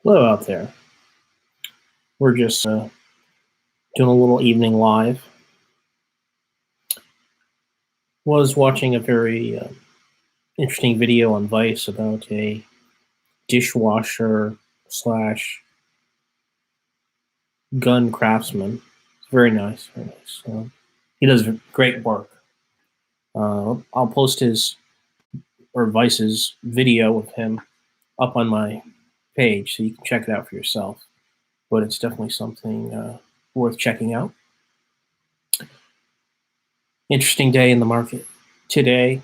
Hello out there. We're just doing a little evening live. Was watching a very interesting video on Vice about a dishwasher slash gun craftsman. It's very nice, very nice. He does great work. I'll post his or Vice's video of him up on my page so you can check it out for yourself. But it's definitely something worth checking out. Interesting day in the market today,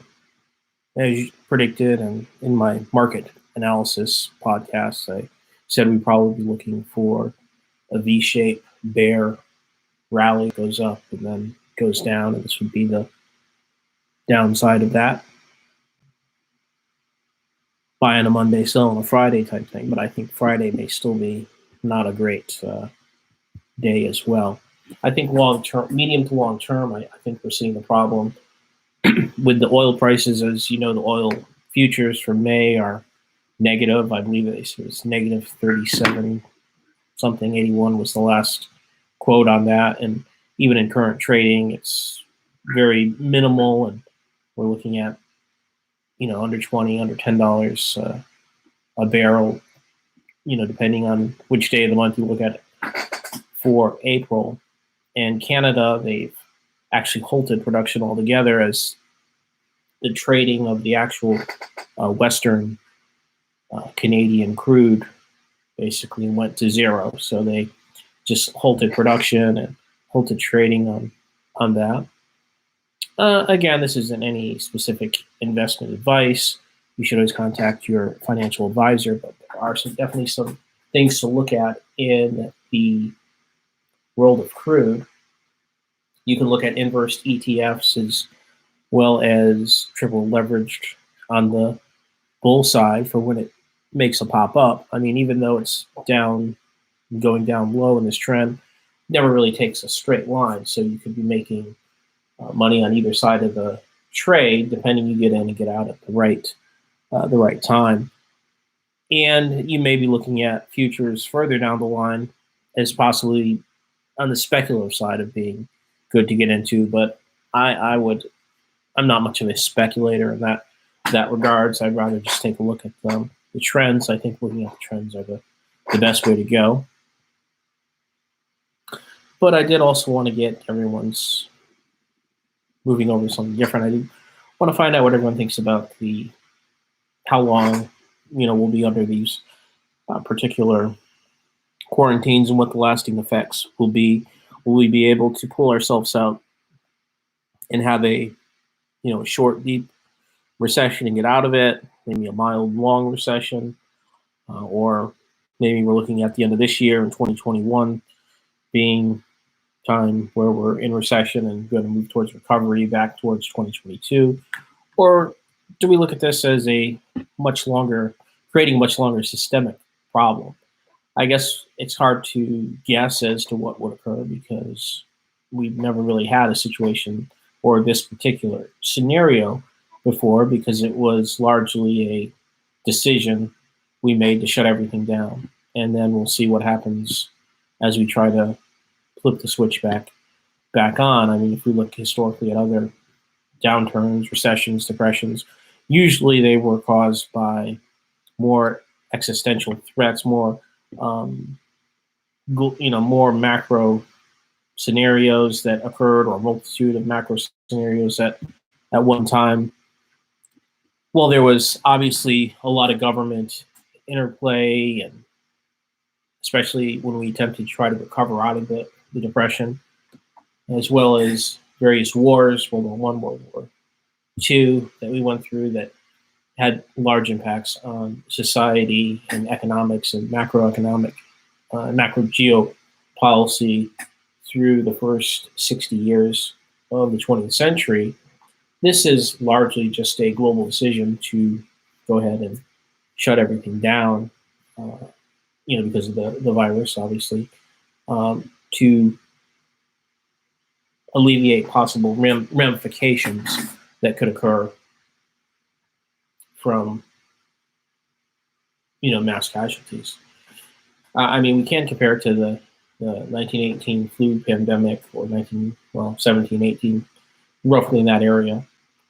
as predicted, and in my market analysis podcast, I said we'd probably be looking for a V-shaped bear rally, goes up and then goes down, and this would be the downside of that. Buy on a Monday, sell on a Friday type thing, but I think Friday may still be not a great day as well. I think long term, medium to long term, I think we're seeing the problem with the oil prices. As you know, the oil futures for May are negative. I believe it was negative 37 something. 81 was the last quote on that. And even in current trading, it's very minimal. And we're looking at, under 20, under $10 a barrel, depending on which day of the month you look at it for April. And Canada, they've actually halted production altogether as the trading of the actual Western Canadian crude basically went to zero. So they just halted production and halted trading on that. Again, this isn't any specific investment advice. You should always contact your financial advisor, but there are definitely some things to look at in the world of crude. You can look at inverse ETFs as well as triple leveraged on the bull side for when it makes a pop up. I mean, even though it's down, going down low in this trend, never really takes a straight line. So you could be making money on either side of the trade, depending you get in and get out at the right time. And you may be looking at futures further down the line as possibly on the speculative side of being good to get into. But I'm not much of a speculator in that regards. I'd rather just take a look at the trends. I think looking at the trends are the best way to go. But I did also want to get everyone's moving over to something different. I did want to find out what everyone thinks about how long we'll be under these particular quarantines and what the lasting effects will be. Will we be able to pull ourselves out and have a short, deep recession and get out of it? Maybe a mild, long recession, or maybe we're looking at the end of this year in 2021 being time where we're in recession and going to move towards recovery back towards 2022? Or do we look at this as creating a much longer systemic problem? I guess it's hard to guess as to what would occur because we've never really had a situation or this particular scenario before, because it was largely a decision we made to shut everything down. And then we'll see what happens as we try to flip the switch back on. I mean, if we look historically at other downturns, recessions, depressions, usually they were caused by more existential threats, more more macro scenarios that occurred, or a multitude of macro scenarios that at one time, well, there was obviously a lot of government interplay, and especially when we attempted to try to recover out of the Depression, as well as various wars, World War I, World War II, that we went through that had large impacts on society and economics and macroeconomic, macro geopolicy through the first 60 years of the 20th century. This is largely just a global decision to go ahead and shut everything down, because of the virus, obviously, to alleviate possible ramifications that could occur from, mass casualties. I mean, we can compare it to the 1918 flu pandemic, or 17, 18, roughly in that area.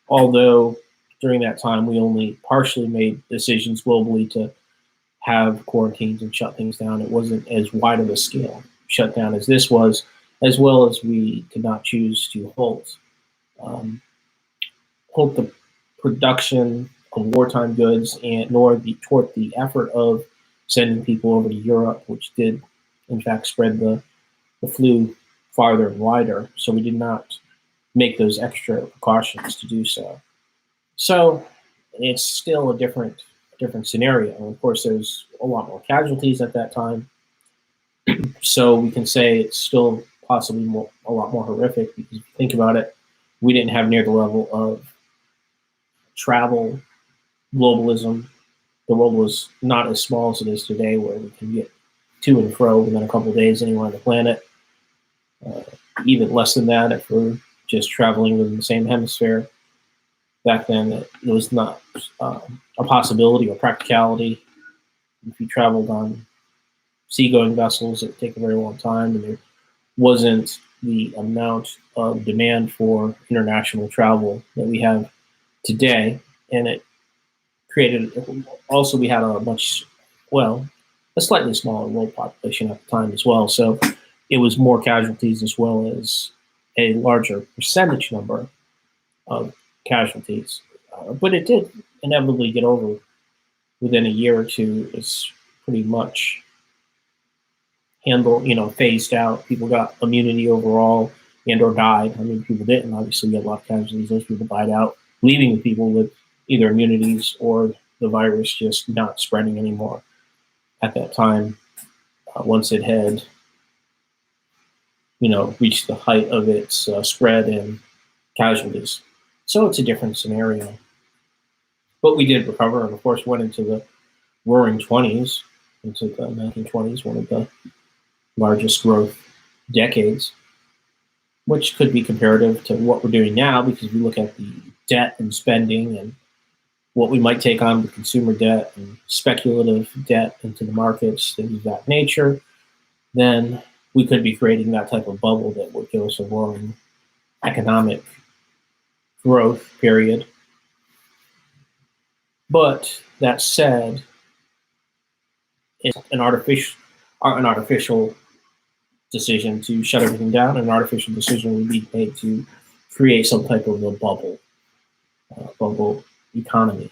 Although during that time, we only partially made decisions globally to have quarantines and shut things down. It wasn't as wide of a scale shutdown as this was, as well as we could not choose to um, halt the production of wartime goods, and nor toward the effort of sending people over to Europe, which did in fact spread the flu farther and wider. So we did not make those extra precautions to do so. So it's still a different scenario. And of course, there's a lot more casualties at that time. So we can say it's still possibly a lot more horrific, because if you think about it, we didn't have near the level of travel, globalism. The world was not as small as it is today, where we can get to and fro within a couple of days anywhere on the planet. Uh, Even less than that if we're just traveling within the same hemisphere. Back then, it was not a possibility or practicality. If you traveled on seagoing vessels, it would take a very long time, and there wasn't the amount of demand for international travel that we have today. And it created, also, we had a slightly smaller world population at the time as well. So it was more casualties, as well as a larger percentage number of casualties. But it did inevitably get over within a year or two. It's pretty much phased out. People got immunity overall and or died. I mean, people didn't. Obviously, we had a lot of casualties. Those people died out, leaving the people with either immunities or the virus just not spreading anymore at that time, once it had, reached the height of its spread and casualties. So it's a different scenario. But we did recover, and of course went into the roaring 20s, into the 1920s, one of the largest growth decades, which could be comparative to what we're doing now, because we look at the debt and spending and what we might take on with consumer debt and speculative debt into the markets, things of that nature. Then we could be creating that type of bubble that would give us a roaring economic growth period. But that said, it's an artificial decision to shut everything down. An artificial decision would be made to create some type of a bubble economy.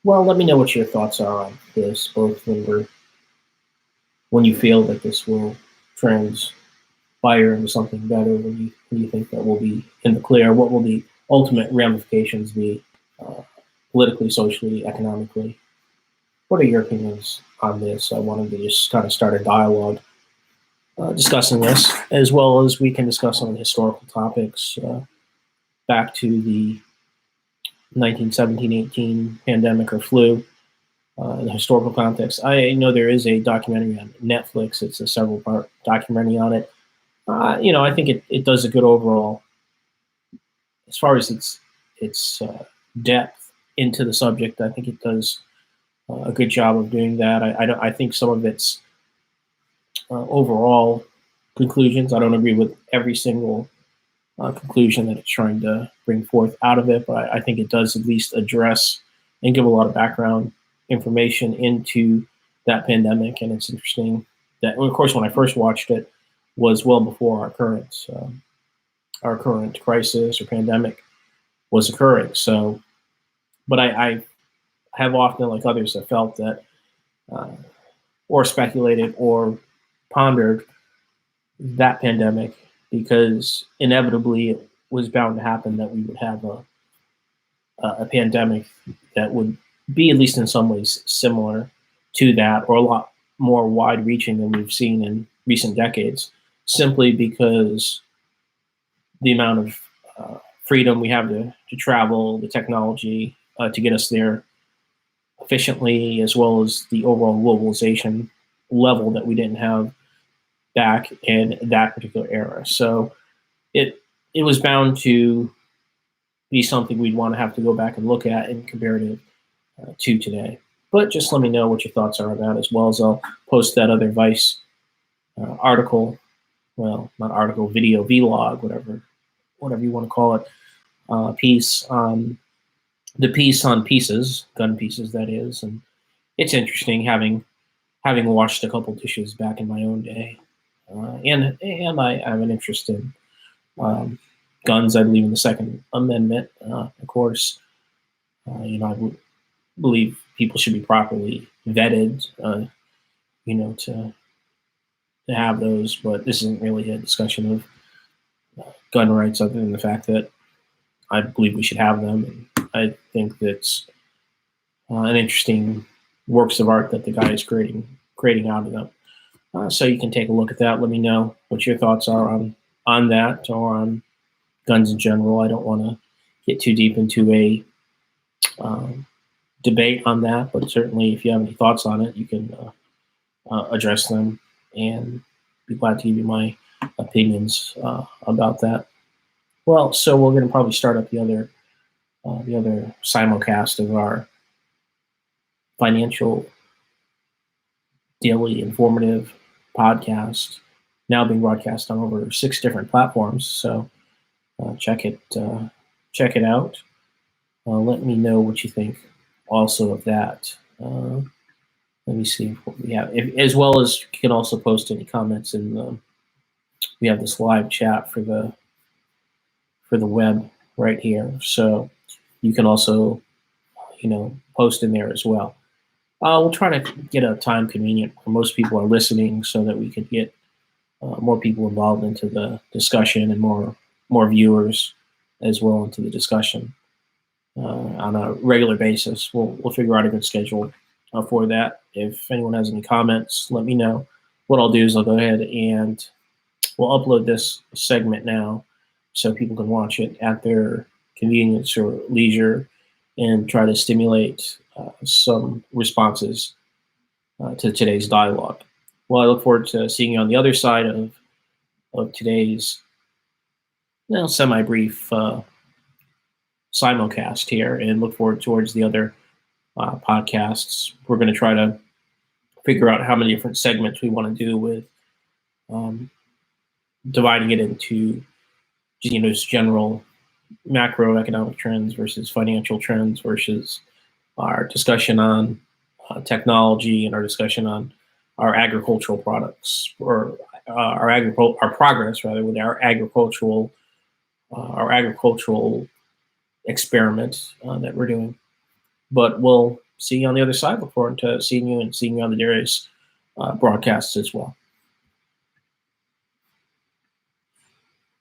Well, let me know what your thoughts are on this, both when you feel that this will transpire into something better, when you think that we'll be in the clear. What will the ultimate ramifications be, politically, socially, economically? What are your opinions on this? I wanted to just kind of start a dialogue discussing this, as well as we can discuss some historical topics back to the 1917-18 pandemic or flu in the historical context. I know there is a documentary on Netflix. It's a several-part documentary on it. I think it does a good overall, as far as its depth into the subject. I think it does a good job of doing that. I think some of its overall conclusions, I don't agree with every single conclusion that it's trying to bring forth out of it, but I think it does at least address and give a lot of background information into that pandemic. And it's interesting that, of course, when I first watched it, was well before our current crisis or pandemic was occurring. So, but I have often, like others, have felt that, or speculated or pondered that pandemic, because inevitably it was bound to happen that we would have a pandemic that would be, at least in some ways, similar to that, or a lot more wide-reaching than we've seen in recent decades, simply because the amount of freedom we have to travel, the technology to get us there efficiently, as well as the overall globalization level that we didn't have back in that particular era. So it was bound to be something we'd want to have to go back and look at in comparative to today. But just let me know what your thoughts are on that, as well as I'll post that other Vice article, well, not article, video, vlog, whatever you want to call it, piece on the piece on pieces, gun pieces, that is. And it's interesting having washed a couple dishes back in my own day, and I have an interest in guns. I believe in the Second Amendment, of course. I believe people should be properly vetted, to have those. But this isn't really a discussion of gun rights, other than the fact that I believe we should have them. And I think that's an interesting works of art that the guy is creating out of them. So you can take a look at that. Let me know what your thoughts are on that, or on guns in general. I don't want to get too deep into a debate on that, but certainly if you have any thoughts on it, you can address them, and be glad to give you my opinions about that. Well, so we're going to probably start up the other simulcast of our financial daily informative podcast, now being broadcast on over 6 different platforms. So check it out. Let me know what you think also of that. Let me see what we have, as well as you can also post any comments in the. We have this live chat for the web right here, so you can also post in there as well. We'll try to get a time convenient where most people are listening, so that we could get more people involved into the discussion, and more viewers as well into the discussion on a regular basis. We'll figure out a good schedule for that. If anyone has any comments, let me know. What I'll do is I'll go ahead and we'll upload this segment now, so people can watch it at their convenience or leisure, and try to stimulate some responses to today's dialogue. Well, I look forward to seeing you on the other side of today's semi-brief simulcast here, and look forward towards the other podcasts. We're going to try to figure out how many different segments we want to do, with dividing it into just general macroeconomic trends versus financial trends, versus our discussion on technology, and our discussion on our agricultural products, or our progress rather with our agricultural experiment that we're doing. But we'll see you on the other side. Look forward to seeing you on the various broadcasts as well.